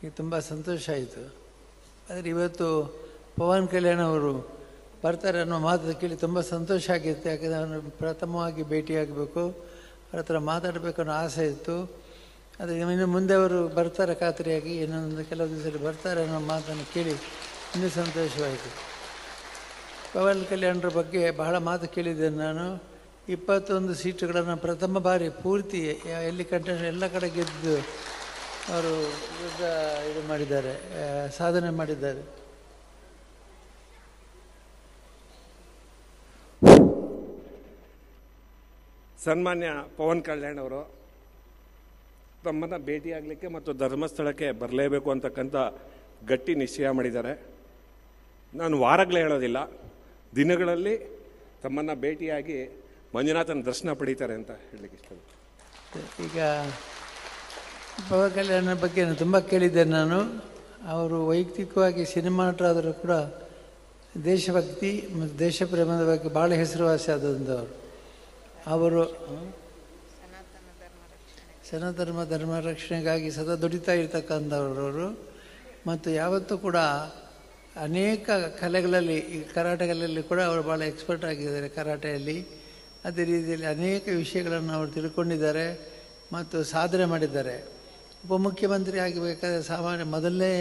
ಈಗ ತುಂಬ ಸಂತೋಷ ಆಯಿತು. ಆದರೆ ಇವತ್ತು ಪವನ್ ಕಲ್ಯಾಣ್ ಅವರು ಬರ್ತಾರೆ ಅನ್ನೋ ಮಾತು ಕೇಳಿ ತುಂಬ ಸಂತೋಷ ಆಗಿತ್ತು. ಯಾಕಂದರೆ ಅವನು ಪ್ರಥಮವಾಗಿ ಭೇಟಿಯಾಗಬೇಕು, ಅವ್ರ ಹತ್ರ ಮಾತಾಡಬೇಕು ಅನ್ನೋ ಆಸೆ ಇತ್ತು. ಆದರೆ ಇನ್ನು ಮುಂದೆ ಅವರು ಬರ್ತಾರೆ ಖಾತ್ರಿಯಾಗಿ, ಇನ್ನೊಂದು ಕೆಲವು ದಿವಸದಲ್ಲಿ ಬರ್ತಾರೆ ಅನ್ನೋ ಮಾತನ್ನು ಕೇಳಿ ಇನ್ನೂ ಸಂತೋಷವಾಯಿತು. ಪವನ್ ಕಲ್ಯಾಣ್ರ ಬಗ್ಗೆ ಬಹಳ ಮಾತು ಕೇಳಿದ್ದೇನೆ ನಾನು. 21 ಸೀಟುಗಳನ್ನು ಪ್ರಥಮ ಬಾರಿ ಪೂರ್ತಿ ಎಲ್ಲಿ ಕಂಟೆಸ್ಟ್ ಎಲ್ಲ ಕಡೆ ಗೆದ್ದು ಅವರು ಇದು ಮಾಡಿದ್ದಾರೆ, ಸಾಧನೆ ಮಾಡಿದ್ದಾರೆ. ಸನ್ಮಾನ್ಯ ಪವನ್ ಕಲ್ಯಾಣ್ ಅವರು ತಮ್ಮನ್ನು ಭೇಟಿಯಾಗಲಿಕ್ಕೆ ಮತ್ತು ಧರ್ಮಸ್ಥಳಕ್ಕೆ ಬರಲೇಬೇಕು ಅಂತಕ್ಕಂಥ ಗಟ್ಟಿ ನಿಶ್ಚಯ ಮಾಡಿದ್ದಾರೆ. ನಾನು ವಾರಗಳೇ ಹೇಳೋದಿಲ್ಲ, ದಿನಗಳಲ್ಲಿ ತಮ್ಮನ್ನು ಭೇಟಿಯಾಗಿ ಮಂಜುನಾಥನ ದರ್ಶನ ಪಡೀತಾರೆ ಅಂತ ಹೇಳಲಿಕ್ಕೆ ಇಷ್ಟಪಡ್ತೀನಿ. ಈಗ ಪವನ್ ಕಲ್ಯಾಣ ಬಗ್ಗೆ ತುಂಬ ಕೇಳಿದ್ದೇನೆ ನಾನು. ಅವರು ವೈಯಕ್ತಿಕವಾಗಿ ಸಿನಿಮಾ ನಟರಾದರೂ ಕೂಡ ದೇಶಭಕ್ತಿ ಮತ್ತು ದೇಶ ಪ್ರೇಮದ ಬಗ್ಗೆ ಭಾಳ ಹೆಸರುವಾಸಿ ಆದಂಥವರು. ಅವರು ಸನಾತನ ಧರ್ಮ ರಕ್ಷಣೆಗಾಗಿ ಸದಾ ದುಡಿತಾ ಇರ್ತಕ್ಕಂಥವ್ರವರು. ಮತ್ತು ಯಾವತ್ತೂ ಕೂಡ ಅನೇಕ ಕಲೆಗಳಲ್ಲಿ, ಈ ಕರಾಟೆಗಳಲ್ಲಿ ಕೂಡ ಅವರು ಭಾಳ ಎಕ್ಸ್ಪರ್ಟ್ ಆಗಿದ್ದಾರೆ ಕರಾಟೆಯಲ್ಲಿ. ಅದೇ ರೀತಿಯಲ್ಲಿ ಅನೇಕ ವಿಷಯಗಳನ್ನು ಅವರು ತಿಳ್ಕೊಂಡಿದ್ದಾರೆ ಮತ್ತು ಸಾಧನೆ ಮಾಡಿದ್ದಾರೆ. ಉಪಮುಖ್ಯಮಂತ್ರಿ ಆಗಬೇಕಾದ್ರೆ ಸಾಮಾನ್ಯ ಮೊದಲನೇ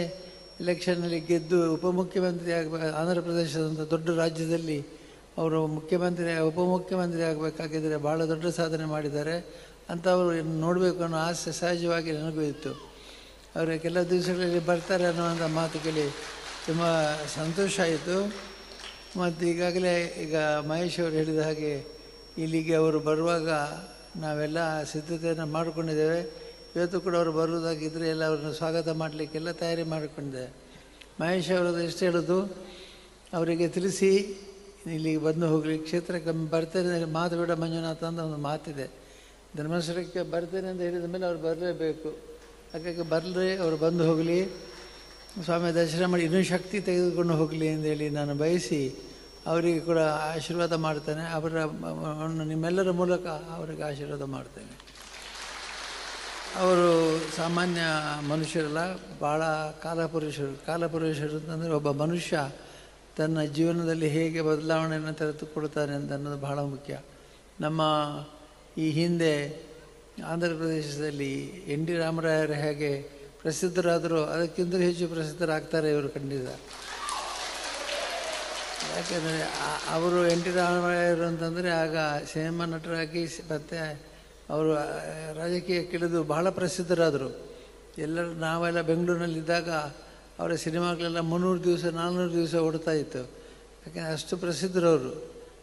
ಎಲೆಕ್ಷನ್ನಲ್ಲಿ ಗೆದ್ದು ಉಪಮುಖ್ಯಮಂತ್ರಿ ಆಗಬೇಕು, ಆಂಧ್ರ ಪ್ರದೇಶದಂಥ ದೊಡ್ಡ ರಾಜ್ಯದಲ್ಲಿ ಅವರು ಉಪಮುಖ್ಯಮಂತ್ರಿ ಆಗಬೇಕಾಗಿದ್ದರೆ ಭಾಳ ದೊಡ್ಡ ಸಾಧನೆ ಮಾಡಿದ್ದಾರೆ ಅಂತ ಅವರು ನೋಡಬೇಕು ಅನ್ನೋ ಆಸೆ ಸಹಜವಾಗಿ ನನಗೂ ಇತ್ತು. ಅವರು ಕೆಲವು ದಿವಸಗಳಲ್ಲಿ ಬರ್ತಾರೆ ಅನ್ನುವಂಥ ಮಾತು ಕೇಳಿ ತುಂಬ ಸಂತೋಷ ಆಯಿತು. ಮತ್ತು ಈಗಾಗಲೇ ಈಗ ಮಹೇಶ್ ಅವರು ಹೇಳಿದ ಹಾಗೆ ಇಲ್ಲಿಗೆ ಅವರು ಬರುವಾಗ ನಾವೆಲ್ಲ ಸಿದ್ಧತೆಯನ್ನು ಮಾಡಿಕೊಂಡಿದ್ದೇವೆ. ಇವತ್ತು ಕೂಡ ಅವರು ಬರುವುದಾಗಿದ್ದರೆ ಎಲ್ಲ ಅವ್ರನ್ನ ಸ್ವಾಗತ ಮಾಡಲಿಕ್ಕೆಲ್ಲ ತಯಾರಿ ಮಾಡಿಕೊಂಡಿದೆ. ಮಹೇಶ್ ಅವರದ್ದು ಎಷ್ಟು ಹೇಳೋದು, ಅವರಿಗೆ ತಿಳಿಸಿ ಇಲ್ಲಿಗೆ ಬಂದು ಹೋಗಲಿ, ಕ್ಷೇತ್ರಕ್ಕೆ ಬರ್ತೇನೆ ಮಾತು ಬಿಡ ಮಂಜುನಾಥ ಅಂತ ಒಂದು ಮಾತಿದೆ. ಧರ್ಮಸ್ಥಳಕ್ಕೆ ಬರ್ತೇನೆ ಅಂತ ಹೇಳಿದ ಮೇಲೆ ಅವ್ರು ಬರಲೇಬೇಕು. ಹಾಗಾಗಿ ಬರಲಿ, ಅವರು ಬಂದು ಹೋಗಲಿ, ಸ್ವಾಮಿ ದರ್ಶನ ಮಾಡಿ ಇನ್ನೂ ಶಕ್ತಿ ತೆಗೆದುಕೊಂಡು ಹೋಗಲಿ ಅಂತೇಳಿ ನಾನು ಬಯಸಿ ಅವರಿಗೆ ಕೂಡ ಆಶೀರ್ವಾದ ಮಾಡ್ತೇನೆ. ನಿಮ್ಮೆಲ್ಲರ ಮೂಲಕ ಅವರಿಗೆ ಆಶೀರ್ವಾದ ಮಾಡ್ತೇನೆ. ಅವರು ಸಾಮಾನ್ಯ ಮನುಷ್ಯರಲ್ಲ, ಭಾಳ ಕಾಲಪುರುಷರು ಅಂತಂದರೆ ಒಬ್ಬ ಮನುಷ್ಯ ತನ್ನ ಜೀವನದಲ್ಲಿ ಹೇಗೆ ಬದಲಾವಣೆಯನ್ನು ತೆರೆದುಕೊಳ್ತಾನೆ ಅಂತ ಅನ್ನೋದು ಬಹಳ ಮುಖ್ಯ. ನಮ್ಮ ಈ ಹಿಂದೆ ಆಂಧ್ರ ಪ್ರದೇಶದಲ್ಲಿ ಎನ್ ಟಿ ರಾಮರಾಯರು ಹೇಗೆ ಪ್ರಸಿದ್ಧರಾದರೂ ಅದಕ್ಕಿಂತಲೂ ಹೆಚ್ಚು ಪ್ರಸಿದ್ಧರಾಗ್ತಾರೆ ಇವರು ಖಂಡಿತ. ಯಾಕೆಂದರೆ ಅವರು ಎನ್ ಟಿ ರಾಮರಾಯರು ಅಂತಂದರೆ ಆಗ ಸಿನಿಮಾ ನಟರಾಗಿ ಮತ್ತು ಅವರು ರಾಜಕೀಯಕ್ಕಿಳಿದು ಬಹಳ ಪ್ರಸಿದ್ಧರಾದರು. ನಾವೆಲ್ಲ ಬೆಂಗಳೂರಿನಲ್ಲಿದ್ದಾಗ ಅವರ ಸಿನಿಮಾಗಳೆಲ್ಲ 300 ದಿವಸ 400 ದಿವಸ ಓಡ್ತಾ ಇತ್ತು. ಯಾಕೆಂದರೆ ಅಷ್ಟು ಪ್ರಸಿದ್ಧರವರು.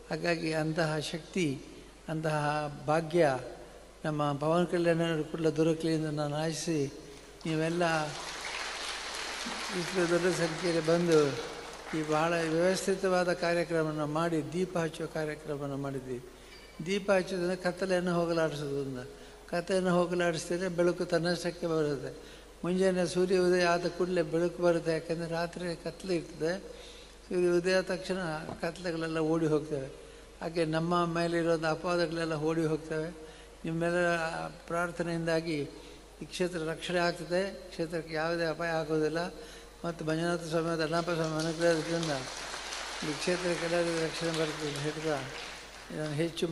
ಹಾಗಾಗಿ ಅಂತಹ ಶಕ್ತಿ, ಅಂತಹ ಭಾಗ್ಯ ನಮ್ಮ ಪವನ್ ಕಲ್ಯಾಣರು ಕೂಡ ದೊರಕಲಿ ಎಂದು ನಾನು ಆಶಿಸಿ, ನೀವೆಲ್ಲ ಇಷ್ಟು ದೊಡ್ಡ ಸಂಖ್ಯೆಯಲ್ಲಿ ಬಂದು ಈ ಬಹಳ ವ್ಯವಸ್ಥಿತವಾದ ಕಾರ್ಯಕ್ರಮವನ್ನು ಮಾಡಿ ದೀಪ ಹಚ್ಚುವ ಕಾರ್ಯಕ್ರಮವನ್ನು ಮಾಡಿದ್ವಿ. ದೀಪ ಹಚ್ಚೋದ್ರಿಂದ ಕತ್ತಲೆಯನ್ನು ಹೋಗಲಾಡಿಸೋದ್ರಿಂದ, ಕತ್ತಲೆಯನ್ನು ಹೋಗಲಾಡಿಸಿದ್ರೆ ಬೆಳಕು ತನ್ನಷ್ಟಕ್ಕೆ ಬರುತ್ತೆ. ಮುಂಜಾನೆ ಸೂರ್ಯ ಉದಯ ಆದ ಕೂಡಲೇ ಬೆಳಕು ಬರುತ್ತೆ. ಯಾಕೆಂದರೆ ರಾತ್ರಿ ಕತ್ತಲೆ ಇರ್ತದೆ. ಸೂರ್ಯ ಉದಯ ಆದ ತಕ್ಷಣ ಕತ್ತಲೆಗಳೆಲ್ಲ ಓಡಿ ಹೋಗ್ತವೆ. ಹಾಗೆ ನಮ್ಮ ಮೇಲಿರೋಂಥ ಅಪವಾದಗಳೆಲ್ಲ ಓಡಿ ಹೋಗ್ತವೆ. ನಿಮ್ಮೆಲ್ಲರ ಪ್ರಾರ್ಥನೆಯಿಂದಾಗಿ ಈ ಕ್ಷೇತ್ರ ರಕ್ಷಣೆ ಆಗ್ತದೆ. ಕ್ಷೇತ್ರಕ್ಕೆ ಯಾವುದೇ ಅಪಾಯ ಆಗೋದಿಲ್ಲ. ಮತ್ತು ಮಂಜುನಾಥ ಸ್ವಾಮಿ ಮತ್ತು ಅಣ್ಣಪ್ಪ ಸ್ವಾಮಿ ಅನುಗ್ರಹದಿಂದ ಈ ಕ್ಷೇತ್ರಕ್ಕೆಲ್ಲರಿಗೂ ರಕ್ಷಣೆ ಬರ್ತದೆ ಅಂತ ಹೇಳ್ತಾ ನಾನು ಹೆಚ್ಚು